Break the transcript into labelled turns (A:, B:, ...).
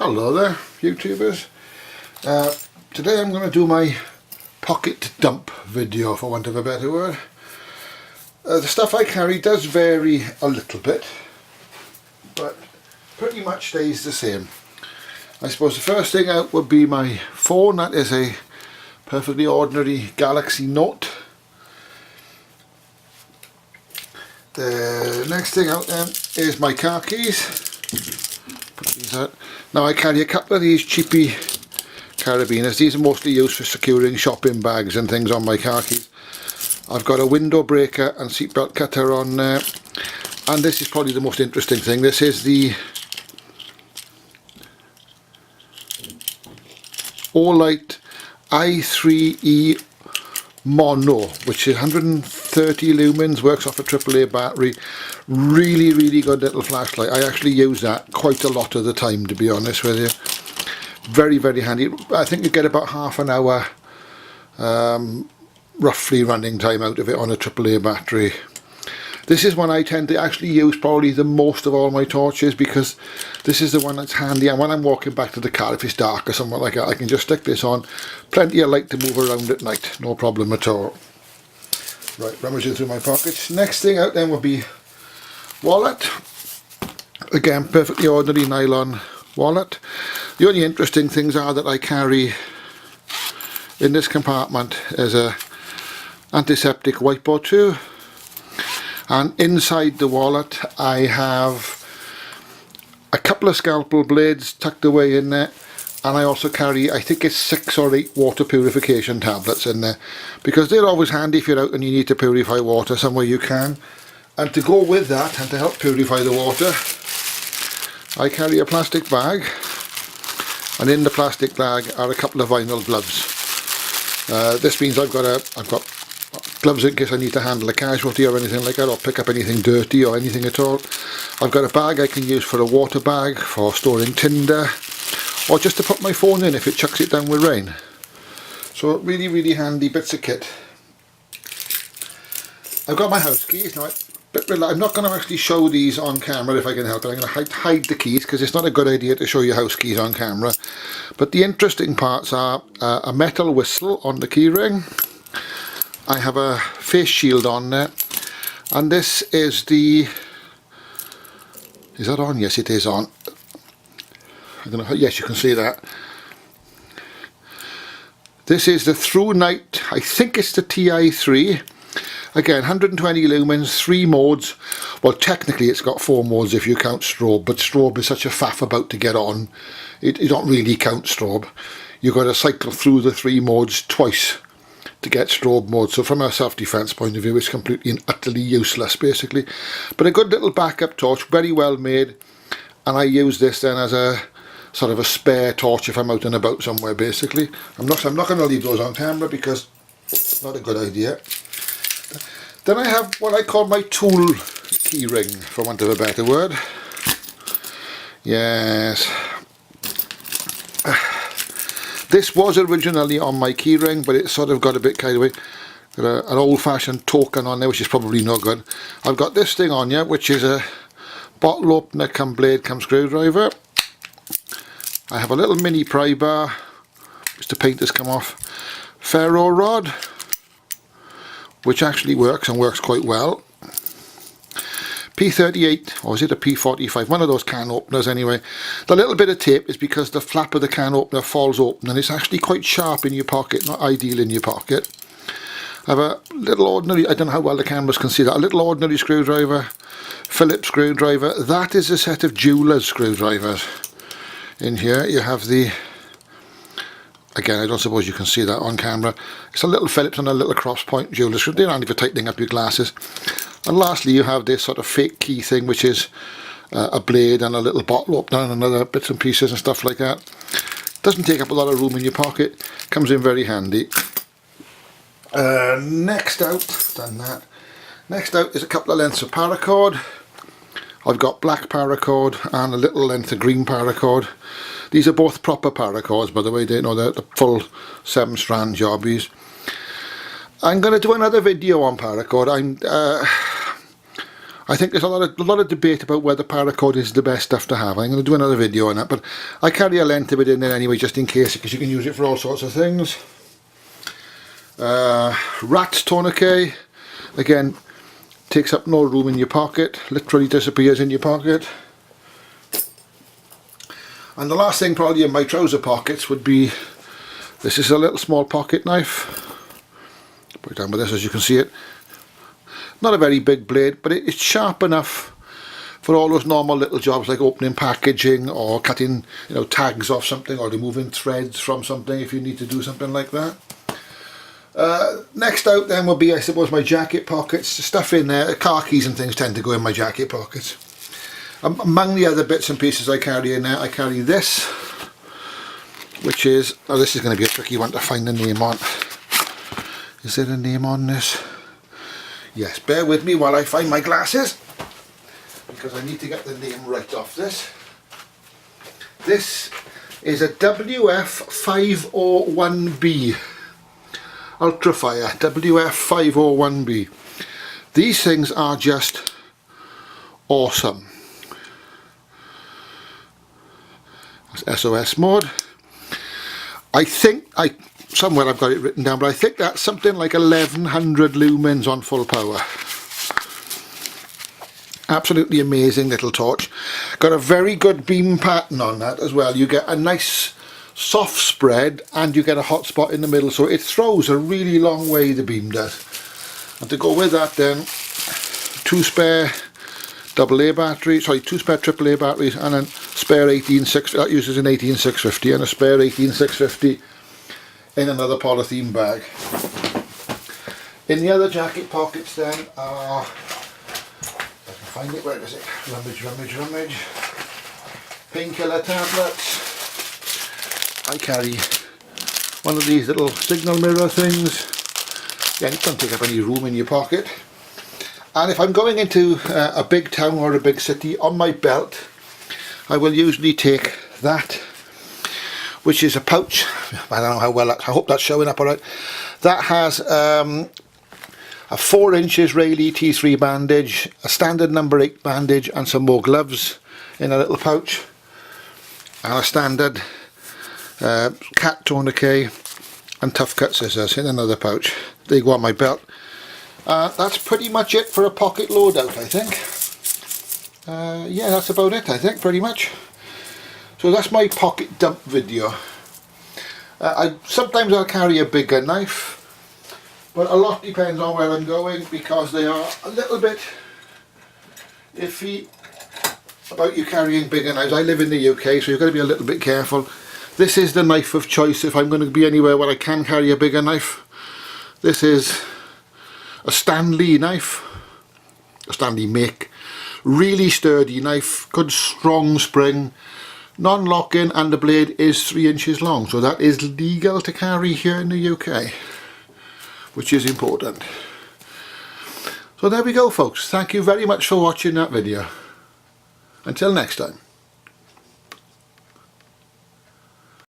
A: Hello there, YouTubers. Today I'm going to do my pocket dump video, for want of a better word. The stuff I carry does vary a little bit, but pretty much stays the same. I suppose the first thing out would be my phone. That is a perfectly ordinary Galaxy Note. The next thing out then is my car keys. Put these out. Now I carry a couple of these cheapy carabiners. These are mostly used for securing shopping bags and things on my car keys. I've got a window breaker and seatbelt cutter on there. And this is probably the most interesting thing. This is the Olight i3E Mono, which is 130 lumens, works off a AAA battery. Really good little flashlight. I actually use that quite a lot of the time, to be honest with you. Very handy. I think you get about half an hour roughly running time out of it on a AAA battery. This is one I tend to actually use probably the most of all my torches, because this is the one that's handy, and when I'm walking back to the car, if it's dark or something like that, I can just stick this on. Plenty of light to move around at night, no problem at all. Right, rummaging through my pockets. Next thing out then will be wallet. Again, perfectly ordinary nylon wallet. The only interesting things are that I carry in this compartment is a antiseptic wipe or two. And inside the wallet I have a couple of scalpel blades tucked away in there, and I also carry, I think it's 6 or 8 water purification tablets in there, because they're always handy if you're out and you need to purify water somewhere you can. And to go with that, and to help purify the water, I carry a plastic bag, and in the plastic bag are a couple of vinyl gloves. This means I've got gloves in case I need to handle a casualty or anything like that, or pick up anything dirty or anything at all. I've got a bag I can use for a water bag, for storing tinder, or just to put my phone in if it chucks it down with rain. So really handy bits of kit. I've got my house keys. Now I'm not going to actually show these on camera if I can help it. I'm going to hide the keys because it's not a good idea to show your house keys on camera. But the interesting parts are a metal whistle on the key ring. I have a face shield on there, and this is the, is that on? Yes, it is on. I don't know, yes, you can see that. This is the ThruNite, I think it's the TI3. Again, 120 lumens, 3 modes. Well, technically it's got 4 modes if you count strobe, but strobe is such a faff about to get on. You don't really count strobe. You've got to cycle through the 3 modes twice to get strobe mode, so from a self-defense point of view it's completely and utterly useless basically. But a good little backup torch, very well made, and I use this then as a sort of a spare torch if I'm out and about somewhere basically. I'm not going to leave those on camera because it's not a good idea. Then I have what I call my tool key ring, for want of a better word. Yes. This was originally on my keyring, but it sort of got a bit carried away. Got an old-fashioned token on there, which is probably no good. I've got this thing on here, which is a bottle opener come blade come screwdriver. I have a little mini pry bar, which the paint has come off. Ferro rod, which actually works and works quite well. P38, or is it a P45, one of those can openers anyway. The little bit of tape is because the flap of the can opener falls open and it's actually quite sharp in your pocket, not ideal in your pocket. I have a little ordinary, I don't know how well the cameras can see that, a little ordinary screwdriver, Phillips screwdriver. That is a set of jeweler's screwdrivers. In here you have the, again I don't suppose you can see that on camera, it's a little Phillips and a little cross point jeweler's screwdriver. They're handy for tightening up your glasses. And lastly you have this sort of fake key thing, which is a blade and a little bottle opener and other bits and pieces and stuff like that. Doesn't take up a lot of room in your pocket, comes in very handy. Next out, done that. Next out is a couple of lengths of paracord. I've got black paracord and a little length of green paracord. These are both proper paracords, by the way, they're the full 7-strand jobbies. I'm going to do another video on paracord. I think there's a lot of debate about whether paracord is the best stuff to have. I'm going to do another video on that, but I carry a length of it in there anyway, just in case, because you can use it for all sorts of things. Rat's tourniquet, again, takes up no room in your pocket, literally disappears in your pocket. And the last thing probably in my trouser pockets would be, this is a little small pocket knife. Put it down with this, as you can see it. Not a very big blade, but it's sharp enough for all those normal little jobs like opening packaging or cutting, you know, tags off something, or removing threads from something if you need to do something like that. Next out then will be, I suppose, my jacket pockets. The stuff in there, car keys and things tend to go in my jacket pockets. Among the other bits and pieces I carry in there, I carry this, which is, oh, this is going to be a tricky one to find the name on. Is there a name on this? Yes, bear with me while I find my glasses, because I need to get the name right off this. This is a WF501B Ultrafire, WF501B. These things are just awesome. That's SOS mode. I think, somewhere I've got it written down, but I think that's something like 1100 lumens on full power. Absolutely amazing little torch. Got a very good beam pattern on that as well. You get a nice soft spread and you get a hot spot in the middle, so it throws a really long way, the beam does. And to go with that then, two spare AAA batteries, sorry, two spare AAA batteries, and a spare 18650, that uses an 18650, and a spare 18650 in another polythene bag. In the other jacket pockets then are, if I can find it, where is it? Rummage. Painkiller tablets. I carry one of these little signal mirror things. Again, it doesn't take up any room in your pocket. And if I'm going into a big town or a big city, on my belt I will usually take that, which is a pouch. I don't know how well, I hope that's showing up alright. That has a 4 inches Rayleigh T3 bandage, a standard number 8 bandage, and some more gloves in a little pouch, and a standard cat tourniquet and tough cut scissors in another pouch. They go on my belt. That's pretty much it for a pocket loadout, I think. Yeah, that's about it, I think, pretty much. So that's my pocket dump video. Sometimes I'll carry a bigger knife, but a lot depends on where I'm going, because they are a little bit iffy about you carrying bigger knives. I live in the UK, so you've got to be a little bit careful. This is the knife of choice if I'm going to be anywhere where I can carry a bigger knife. This is a Stanley knife, a Stanley make. Really sturdy knife, good strong spring, non-locking, and the blade is 3 inches long, so that is legal to carry here in the UK, which is important. So there we go, folks. Thank you very much for watching that video. Until next time.